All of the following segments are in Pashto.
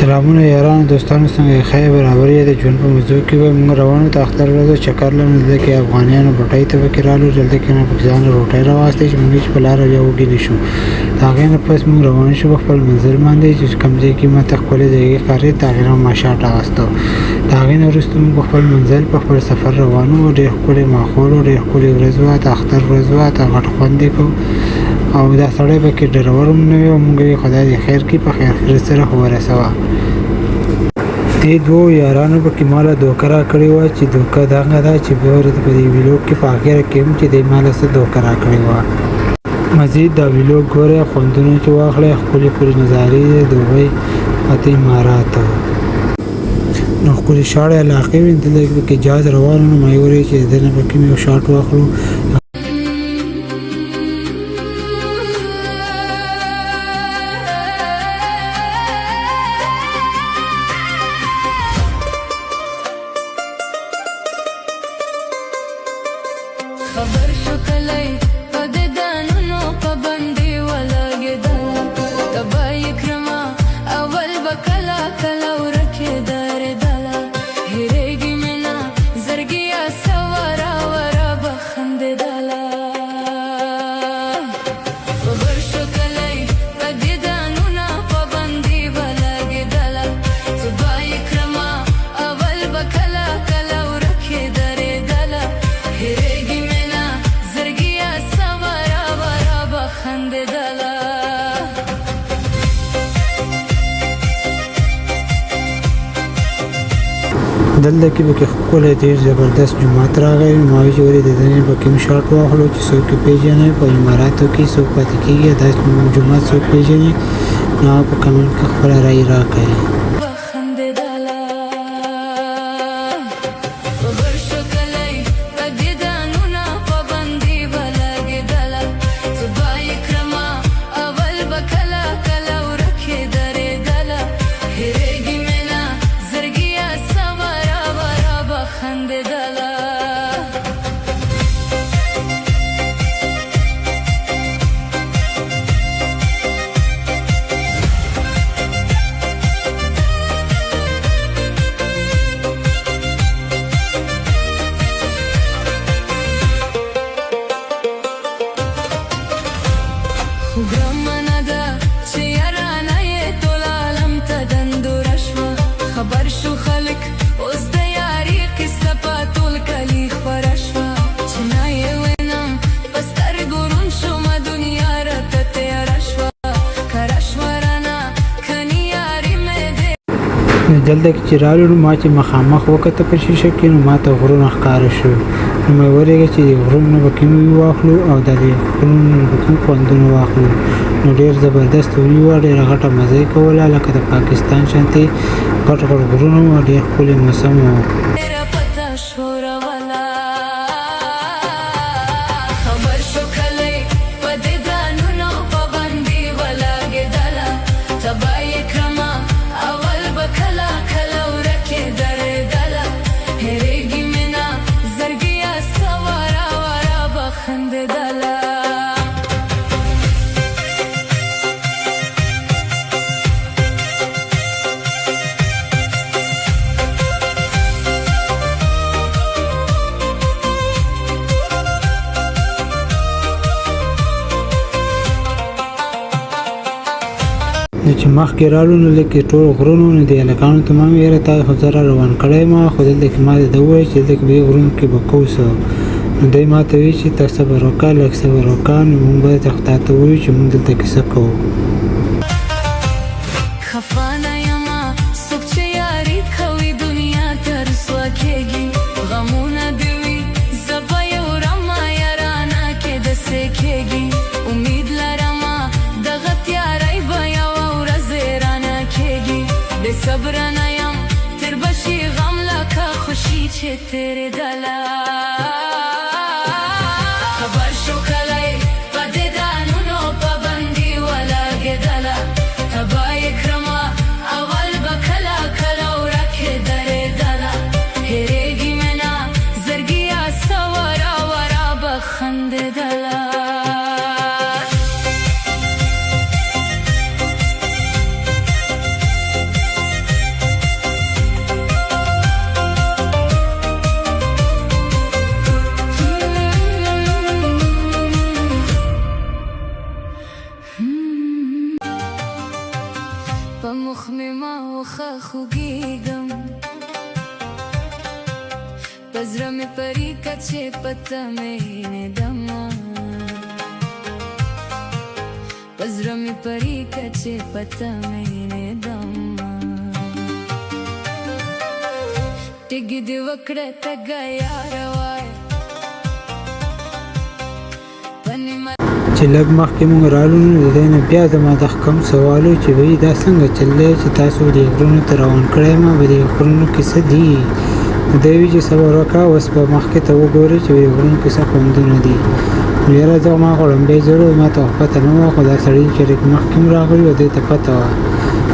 سلامونه یارانو دوستانو څنګه خیر برابرې د ژوند په موضوع کې به موږ روانو ته اختر ورځو چکر لنه دلته کې افغانیانو بټۍ ته پکې رالو دلته کې نه پاکستان روټۍ راواستې چې موږ په لاره یو وګیلی شو د هغې نه پس موږ روان شو خپل منزل باندې چې کوم ځای کې ماته ښکلې ځایګې ښکارېد د هغې نه مو ماشاټ اخیستو د هغې نه وروسته موږ په خپل منزل په خپل سفر روان وو ډېر ښکلی ماحول و ډېر ښکلې ورځ وه د اختر ورځ وه ته غټ خوند یې کوو او دا سړی پکې ډرور هم نه وي او موږ یې خدای دې خیر کړي په خیر سره خو ورسوه دې دوو یارانو پکې ماله دوکه راکړې وه چې دوکه دغه ده چې په دې ویلوګ کې په اخره کې هم چې دی ماله څه دوکه راکړې وه مزید دا ویلوګ ګورئ خوندونه چې واخلئ ښکلې ښکلې نظارې دي دوبۍ حتی امارات نو ښکلې شاړې علاقې وې دلته پکې جهاز روان و نو ما یې وویل چې د نه پکې مې یو شاټ واخلو خبر شو کلی په دې دانونو پابندي ولګېدله تبه یې کړمه اول به کله کله ورکېدرېدله هېرېږي مې نه زړګیه څه وره وره به خندېدله خبر شو کلی په دې دانونو پابندي ولګېدله تبه یې کړمه اول به کله کله ورکېدرېدله هېرېږي دلته کې پکې ښکلی ډېر زبردست جومات راغی نو ما ویل چې ولې د دې پکې هم شاټ واخلو چې څوک یې پېژني په اماراتو کې څوک پاتې کېږي دا جومات څوک پېژني نو هغه په کمنټ کې خپله رایې راکړئ ګرمنه ده چې یارانه یې ټول عالم ته دندوره شوه خبر شو خلک اوس د یاري قصه په ټول کلي خپره شوه چې نه یې وینم په سترګو روڼ شومه دنیا راته تیاره شوه کره شوه رانه کني یاري مې دی دلته کې چې رالو نو ما چې مخامخ وکته په شیشه کې نو ما ته غرونه ښکاره شو نو مې ورېږه چې غرونه به کې مې واخلو او د دې غرونو به کې خوندونه واخلو نو ډېر زبردست وري وه ډېره غټه مزه یې کوله لکه د پاکستان شانتې غټ غټ غرونه وه ډېر ښکلی موسم و چې مخکې رالو نو لکه ټول غرونو نو د هلکانو ته ما مې یاره تا خو زه را روان کړی ما خو دلته کې ما ده وویل چې دلته کې به غرونو کې به کوو څه نو دی ما ته وایي چې ته صبر وکړه لږ صبر وکړه نو موږ به تا ته ووایو چې موږ دلته کې څه کوو صبر نه یم تر بشي غم لکه خوشي چې تېرېدله خبر شو کلی په دې دانونو پابندي ولګېدله تبه یې کړمه اول به کله کله ورکېدرېدله هېرېږي مې نه زړګیه څه وره وره به خندېدله په مخ مې ما وخه خوږېږم په زړه مې پریکه چې پته مې هینېدمه په زړه مې پریکه چې پته مې هینېدمه ټیږي دې وکړه تږه یاره وایه چې لږ مخکې مونږ رالو نو د دی نه بیا زما د کم سوالو چې وایي دا څنګه چل دی چې تاسو دې غرونو ته روان کړی ما په دې غرونو کې څه دي نو دی وایي چې صبر وکړه اوس به مخکې ته وګورئ چې دې غرونو کې څه خوندونه دي نو یاره زه ما خو ړنبی زړی ما ته خو پته نه وه خو دا سړي چې مخکې هم راغلي وو دی ته پته وه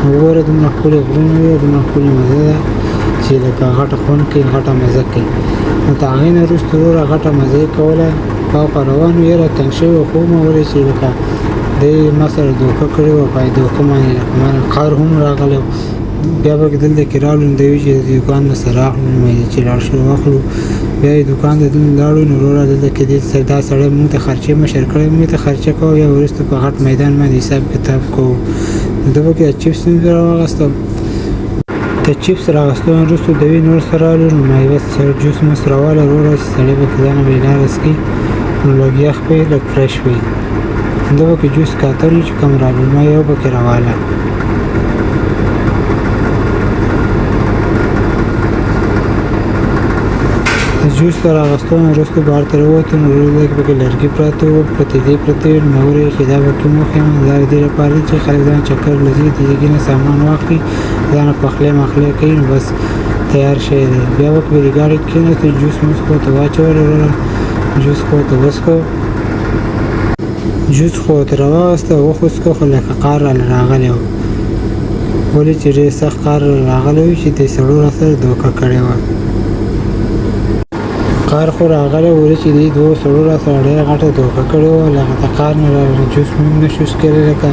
نو وګوره دومره ښکلې غرونه دي دومره ښکلې مزه ده چې لکه غټه خوند کوي غټه مزه کوي نو د هغې نه وروسته وروره غټه مزه یې کوله پاخوا روان وو یاره تنګ شوی وو خو ما ولې چې لکه دی ما سره دوکه کړې وه په دوکه باندې لکه ما قهر هم راغلی و بیا به دلته کې رالو نو دی وایي چې د دوکان نه څه راغلو نو مې چې لاړ شو واخلو بیا یې دوکان ته لاړو نو وروره دلته کې دا سړی مونږ ته خرچې مشر کړی مونږ ته خرچه کوو بیا وروسته په غټ میدان باندې حساب کتاب کوو نو ده به کې چپس مې راواغېستم د چپس راغستو نه وروسته د وی نور سره رالو نو ما یوه جوس مو سره راواله وروره چې سړی به ځانه به یې لاره څکي نو لږ یخ به یې لږ فرش به یې ده به کې جوس کاتلو چې کوم رالو ما یو به کې راواله د جوس ته راغستو نه وروسته بهر ته راووتو نو لږ به کې لرګي پراته وو پتیدې پرتې وې نو ما وویل چې دا به کوم وخیم دا د دې لپاره چې خلک ځان چکر لځي د دې نه سامان واخلي ځانه پخلی مخلی کوي نو بس تیار شوی دی بیا به په دې ګاډۍ کې کېناستو جوس موس خو ته واچول وروره جوس خو ته وڅښو جوس خو ته راواغسته وخوڅکو خو لکه قار راله راغلی و ولې چې ډېر سخت قار راله راغلی وي چې دې سړو راسره دوکه کړې وه قار خو راغلی ولې چې دې دوو سړو راسره ډېره غټه دوکه کړې وه لکه د قار نه جوس مو هم نشو څکلی لکه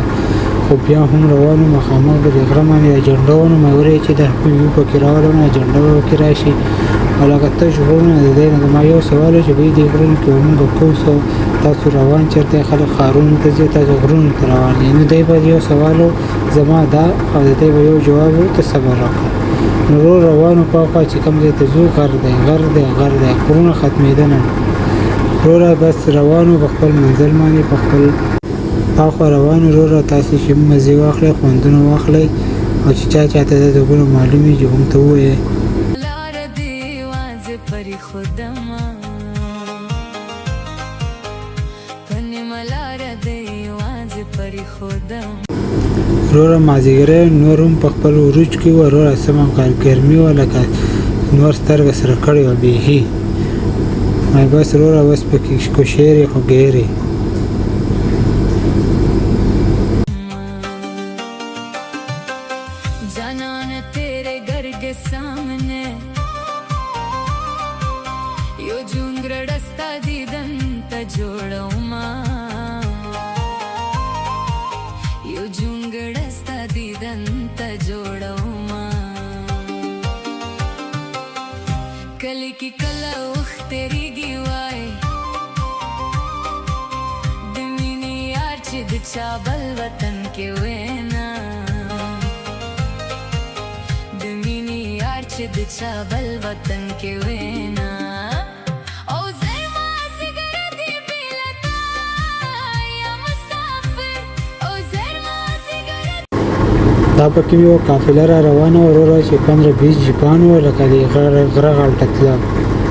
خو بیا هم روانو مخامخ به د غره باندې اجنډه وه نو مې وویل چې دا یو پکې راولم اجنډه به پکې راشي او لکه تش غرونه د دی نه زما یو سوال و چې بهی دې غرونو کې به مونږ کوم تاسو روان چېرته خلک ښارونو ته ځي تاسو غرونو ته روان یې نو دی به یو سوال و زما دا او د دی به یو جواب و ته صبر وکړه نو ورو روانو پاخوا چې کوم ځای ته ځو غر دی غر دی غر دی غرونه ختمېدنه وروره بس روانو په خپل منزل باندې په خپل پاخوا روانو وروره تاسې چې مزې واخلئ خوندونه واخلئ او چې چا چاته دا ځایونه معلوم وي چې هم ته ووایې لاره دې یوازې پرېښودمه په نیمه لاره دې یوازې پرېښودم وروره مازدیګری نور هم په خپل عروج کې وه وروره سمه ګرمي وه لکه نور سترګه سره کړې وه بیخي بس وروره اوس پکې کوشېرې خو ګیرې جانان تیرے گھر کے سامنے یو جونگرڑستا دیدن تا جوڑاؤں ماں یو جونگرڑستا دیدن تا جوڑاؤں ماں کلی کی کلا وخت تیری گیوائے دمینی یار چی دچا بل وطن کے وینا د چا بل وطن کې وینا او زما زګر دی بلتا یا مسافر او زما زګر دا پکې یو قافله را روانه وه وروره چې 15-20 جیپان وه لکه د غره غلطه تله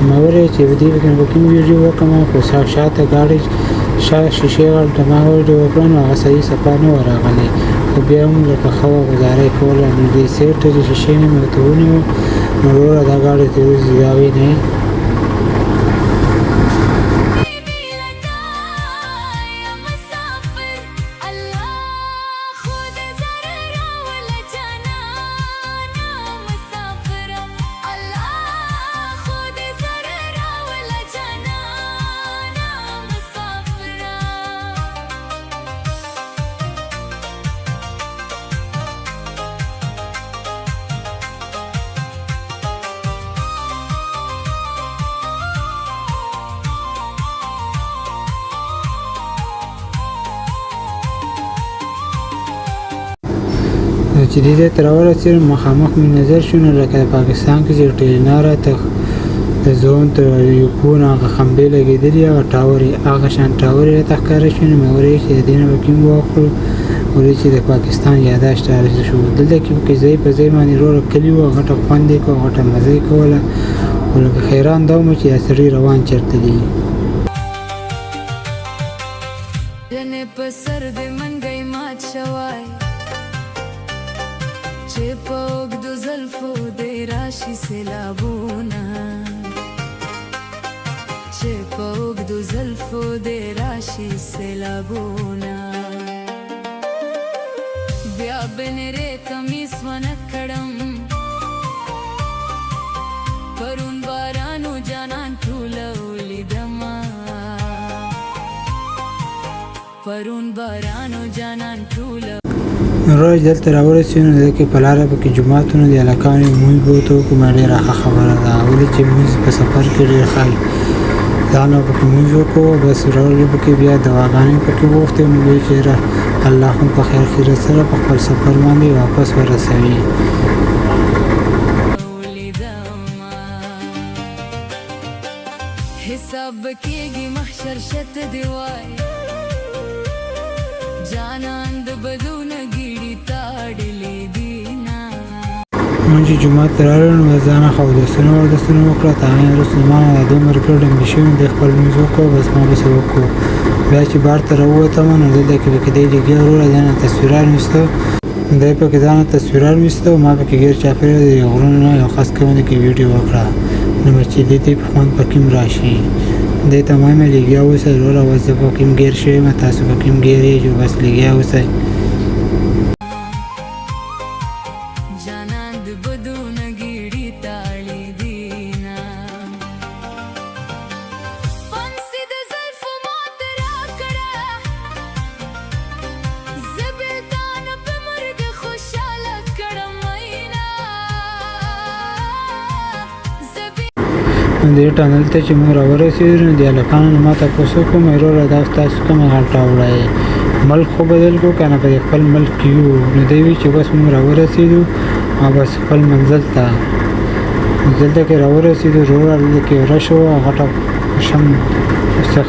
ما وویل چې دې پکې ویډیو وکړم خو شاته ګاډۍ شیشې غلطه ما ویډیو وکړه نو هغه صحیح صفا نه وه راغلی خو بیا هم لکه ښه وه ګزاره یې کوله نو دې سیټ ته چې شیشې مې ورته ونیو نو وروره دا ګاډۍ ته وځي دا وی نه چې دې ځای ته راورسېدم مخامخ مې نظر شو نو لکه د پاکستان کې چې ټیلناره ته د زون ته یوکون هغه خمبې لګېدلي هغه ټاور یې هغه شان ټاور یې راته ښکاره شو نو مې وویل چې د دې نه به کوم واخلو ویل چې د پاکستان یاداشت راځي شو دلته کې پکې ځای په ځای باندې وروره کلي وه غټه خوند یې کوه غټه مزه یې کوله خو لکه حیران دا وم چې دا سړي روان چېرته دي جنې په سر د منګی مات شوی چې په اوږدو زلفو دې راشي سیلابونه چې په اوږدو زلفو دې راشي سیلابونه بیا بنرې کمیس ونه کړم پرون بارانو جانان ټوله ولیدمه پرون بارانو جانان ټوله روز دلته راورسېدو نو دلته کې په لاره پکې جوماتونه د هلکانو لمونځ به ورته وکړو ما ډېره ښه خبره ده ولې چې لمونځ په سفر کې ډېر ښه وي ځان به پکې لمونځ وکړو بس راولې پکې بیا دواګانې پکې وغوښتې نو ویل چې الله خو په خیر خیرت سره په خپل سفر باندې واپس ورسوي حساب کېږي محشر شت دی وای جانان د بدو نه ګیډې تاړلې دي نه مونږ چې جومات ته راغلو نو بس ځان ښه اودسونه وردسونه وکړه تر هغې وروسته ما نه دا دومره کړه ډنګې شوي دی خپل لمونځ وکړو بس ما بس یې وکړو بیا چې بار ته راووتم نو دلته کې پکې دی لګیا وروره دی نه تصویران ویسته دی پکې ځانه تصویران ویسته او ما پکې ګیر چاپېره د غرونو نه یو خاص کوونې کې ویډیو وکړه نو چې دې ته په خوند پکې هم راشي دې ته ما مې لګیا اوسئ وروره اوس زه پکې هم ګیر شوی یم تاسو پکې هم ګیر یې جو بس لګیا اوسئ جانان د بدو نه ګیډې تاړلې دي نه پنسي د زلفو ماته راکړه زه بېلتان په مرګ خوشحاله کړم مینا دې ټنل ته چې موږ راورسېدو نو د هلکانو نه ما تپوس وکړو مې وروره دا ستاسو کومه غلطه وړی ملک خو بدل کړو که نه په خپل ملک کې یو نو دی وی چې بس موږ راورسېدو او بس خپل منزل ته دلته کې راورسېدو وروره دلته کې رش وه غټه شم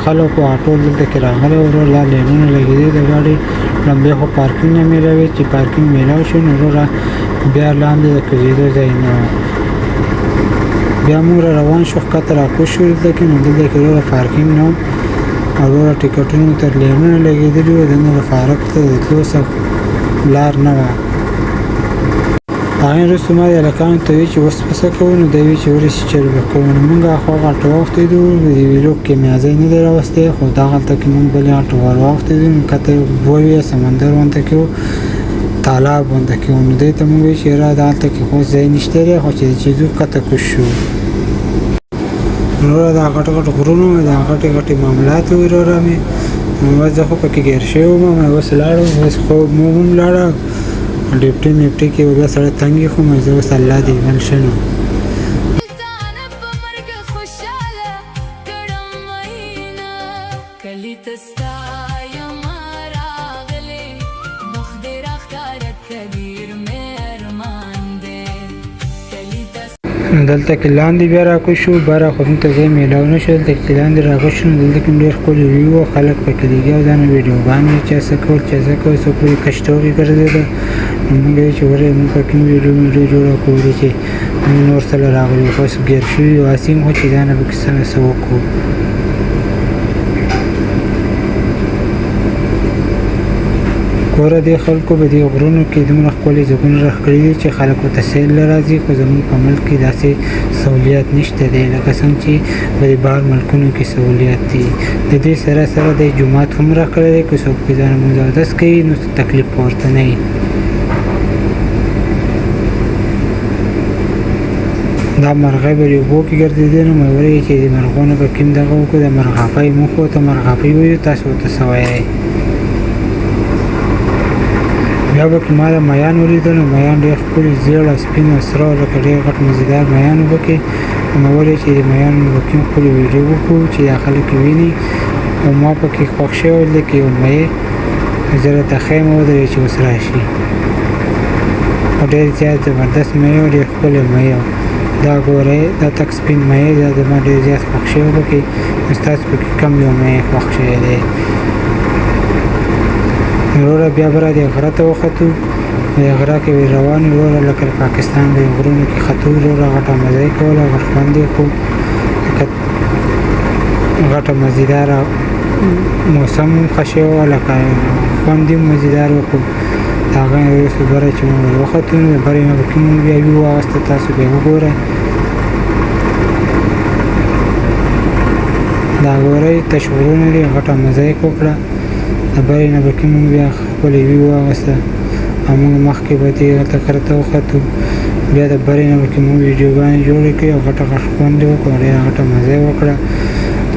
خلک وه ټول دلته کې راغلی وروره دا لینونه لګېدې د ګاډي لمبې خو پارکینګ نه میلاوي چې پارکینګ میلاو شو نو وروره بیا لاندې د کوزېدو ځای نه و بیا موږ را روان شو ښکته راکوز شو دلته کې نو دلته کې وروره پارکینګ نه و او وروره ټکټونو تر لینونه لګېدلي وو دنه د فارق ته د تلو څه لار نه وه هغې وروسته ما د هلکانو ته وویل چې اوس به څه کوو نو دی ویل چې ولې چې چل به کوو نو موږ خوا غټه واوښتېدو د یوې لوک کیمیازۍ نه دی راوستی خو دغلته کې موږ بلې غټه ور واوښتېدو نو کته اوبه وې سمندر غونته کې و تالاب غونته کې و نو دی ته موږ وویل چې یاره دغلته کې خو ځای نشته دی خو چې چې ځو کته کوز شو وروره دا غټ غټ غرونه دا غټې غټې معاملات وې وروره مې نو بس زه خو پکې ګیر شوی وم مې اوس لاړم بس خو موږ هم لاړه ډیپټي میپټي کې به بیا سړی تنګ وي خو مې زه اوس الله دې مل ښه نو ځان په مرګ خوشحاله کړم مینا کلي ته ستا یم راغلی مخ دې راښکاره کبیر مې ارمان دی کلي ته دلته کې لاندې بیا راکوز شو باره خو دلته ځای میلاو نه شو دلته چې لاندې راکوز شو نو دلته کې هم ډېر ښکلي ویو وه خلک پکې لګیا وو دا نو ویډیوګانې چا څه کول چا څه کول څوک پورې کشتوکې ګرځېده نو موږ ویل چې وروره موږ پکې هم ویډیو جوړه کړو ولې چې موږ نور سره راغلي وو خو اوس ګیر شوي یو هسې هم خو چې دا نه پکې څه نه څه وکړو ګوره دې خلکو به دې غرونو کې دومره ښکلي ځایونه راښکړي دي چې خلک ورته سیل له راځي خو زموږ په ملک کې داسې سهولیت نشته دی لکه څنګه چې په دې بهر ملکونو کې سهولیت دي د دې سره سره د جومات هم راښکلی دی که څوک پرې ځان لمونځ اودس کوي نو تکلیف به ورته نه وي دا مرغۍ به اوبو کې ګرځېدې نو مې وویل چې د مرغانو به کوم دغه وکړو د مرغاپۍ موږ خو ورته مرغاپۍ وایو تاسو ورته څه وایئ بیا به کې ما د میان ولیدل نو میان ډېر ښکلي زیړ سپین او سره لکه ډېر غټ مزیدار میان وو پکې نو مې وویل چې د میانو به کوم ښکلي ویډیو وکړو چې دا خلک یې ویني او ما پکې خوښ شوی دلته کې یو مۍ زه راته ښیم ودرېد چې اوس راشي ډېر زیات زبردست مې او ډېر ښکلی مې دا ګورئ دا تک سپین مې دا زما ډېر زیات خوښ شوی پکې نو ستاسو پکې کم یو مې خوښ شوی دی وروره بیا به رادې غره ته وختو د غره کې وې روان وروره لکه پاکستان د غرونو کې ختو وروره غټه مزه یې کوله غټ خوند یې خو لکه غټه مزیداره موسم هم ښه شوی وه لکه خوند یې مزیدار و خو د هغه نه وروسته بره چې موږ ور وختو نو د برې نه پکې موږ بیا ویو واغسته تاسو بیا وګورئ دا ګورئ تش غرونه دي غټه مزه یې وکړه د برې نه پکې موږ بیا خپلې ویو واغسته او موږ مخکې به دې هلته غره ته وختو بیا د برې نه پکې موږ ویډیوګانې جوړې کړې او غټه خوند یې وکړه ډېره غټه مزه یې وکړه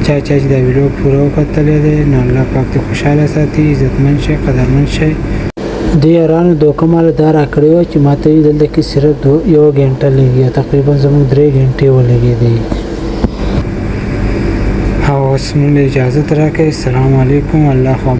چا چې دا ویډیو پوره وکتلی دی نو الله پاک دې خوشحاله ساتي عزتمند شئ قدرمند شئ دې یارانو دوکه ماله دا راکړې وه چې ماته یې دلته کې صرف 1 ګنټه لګي تقریبا زموږ 3 ګنټې ولګېدې او اوس موږ اجازت راکړئ السلام علیکم الله